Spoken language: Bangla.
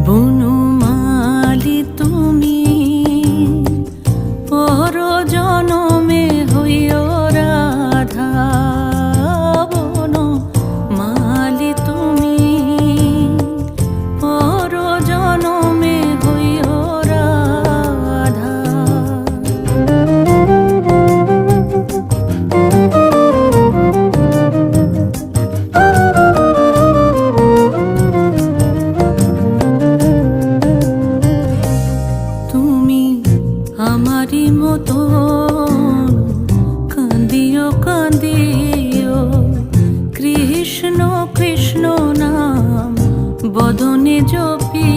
বনমালী তুমি পর জনমে হইও রাধা, বনমালী তুমি পর জনমে হইও রাধা। আমারি মতো কান্দিও কান্দিও, কৃষ্ণ কৃষ্ণ নাম বদনে জপি